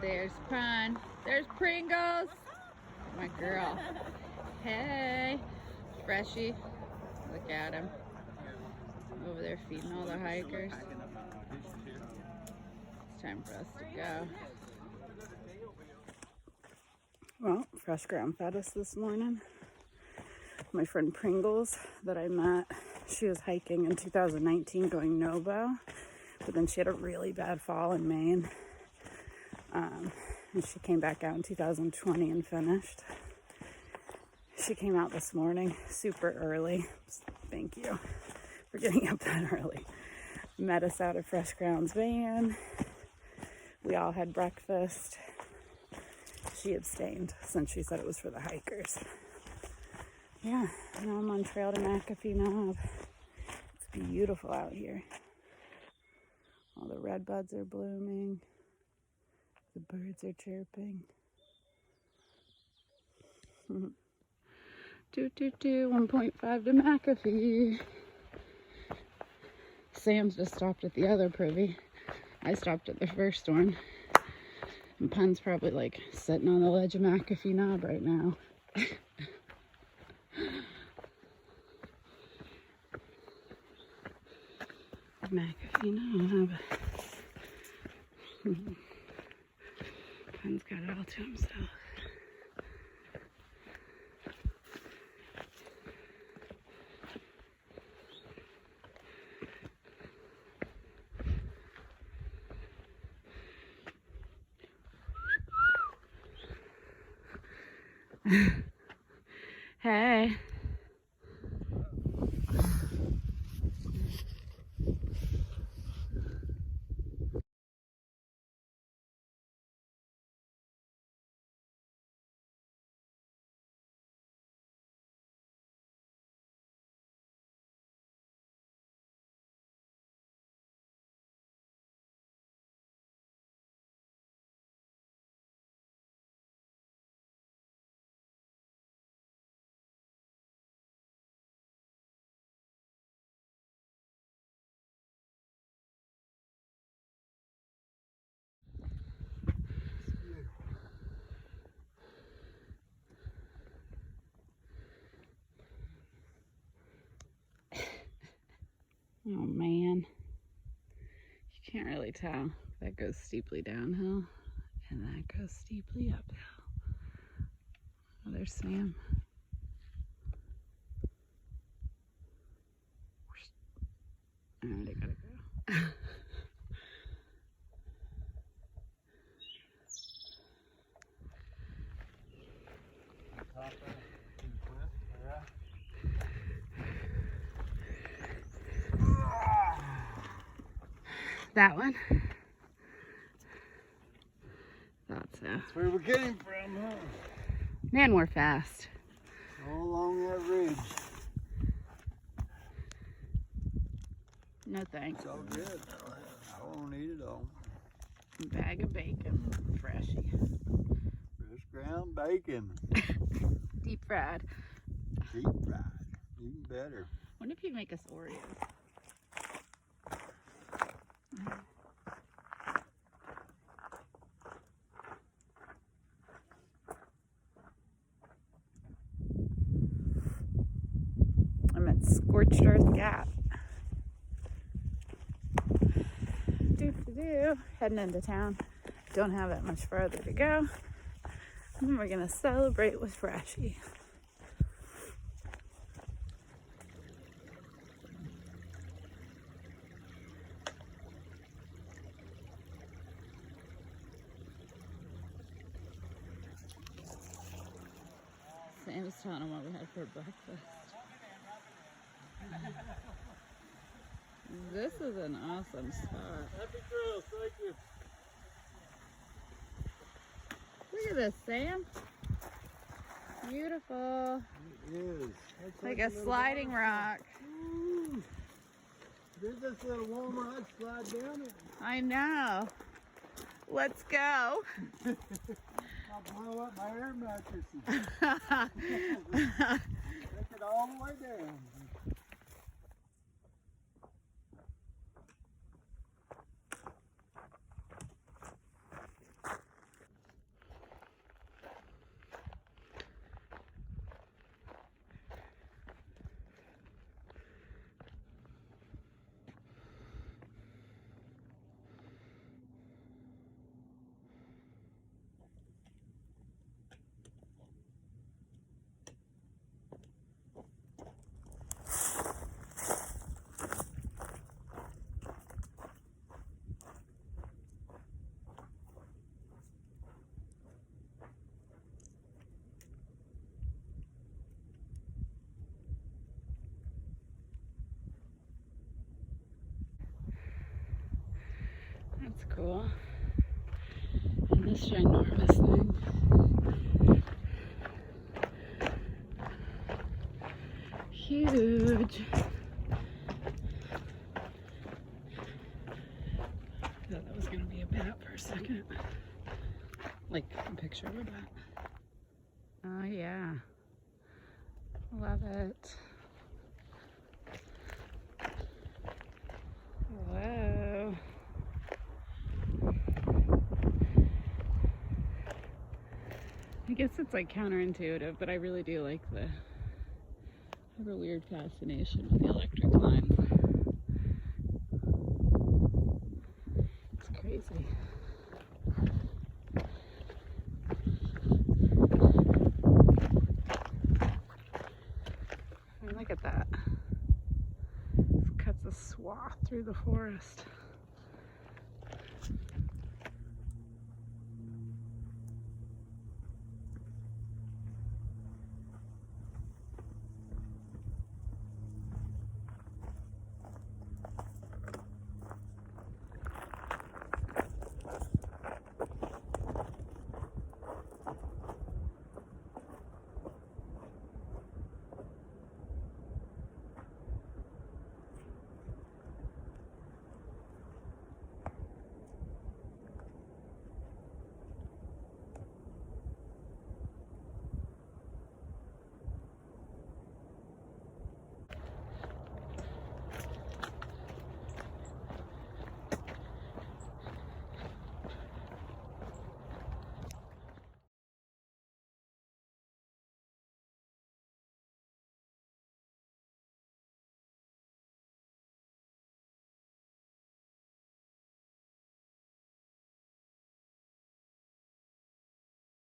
There's Pun. There's Pringles. My girl. Hey. Freshie. Look at him. Over there feeding all the hikers. It's time for us to go. Well, Fresh Ground fed us this morning. My friend Pringles that I met, she was hiking in 2019 going Nobo, but then she had a really bad fall in Maine. And she came back out in 2020 and finished. She came out this morning super early. Thank you for getting up that early. Met us out at Fresh Ground's van. We all had breakfast. She abstained since she said it was for the hikers. Yeah, now I'm on trail to McAfee Knob. It's beautiful out here. All the red buds are blooming. The birds are chirping. 1.5 to McAfee. Sam's just stopped at the other privy. I stopped at the first one. And Pun's probably like sitting on the ledge of McAfee Knob right now. McAfee Knob. Pun's got it all to himself. Hey. Oh man, you can't really tell. That goes steeply downhill and that goes steeply uphill. Oh, there's Sam. Alright, I gotta go. That one? Thought so. That's where we came from, huh? Man, we're fast. All along that ridge. No thanks. It's all good. I won't eat it all. Bag of bacon, freshie. Fresh ground bacon. Deep fried. Deep fried. Even better. What if you make us Oreos? I'm at Scorched Earth Gap. Heading into town. Don't have that much farther to go. And we're gonna celebrate with Freshie. Sam was telling him what we had for breakfast. This is an awesome spot. Happy trails, thank you. Look at this, Sam. Beautiful. It is. That's Like a sliding rock. Ooh. If this a little warmer, I'd slide down it. I know. Let's go. I'll blow up my air mattresses. Take it all the way down. cool. And this ginormous thing. Huge. I thought that was gonna be a bat for a second. Like a picture of a bat. Oh yeah. Love it. Whoa. I guess it's like counterintuitive, but I really do like I have a weird fascination with the electric lines. It's crazy. And look at that. It cuts a swath through the forest.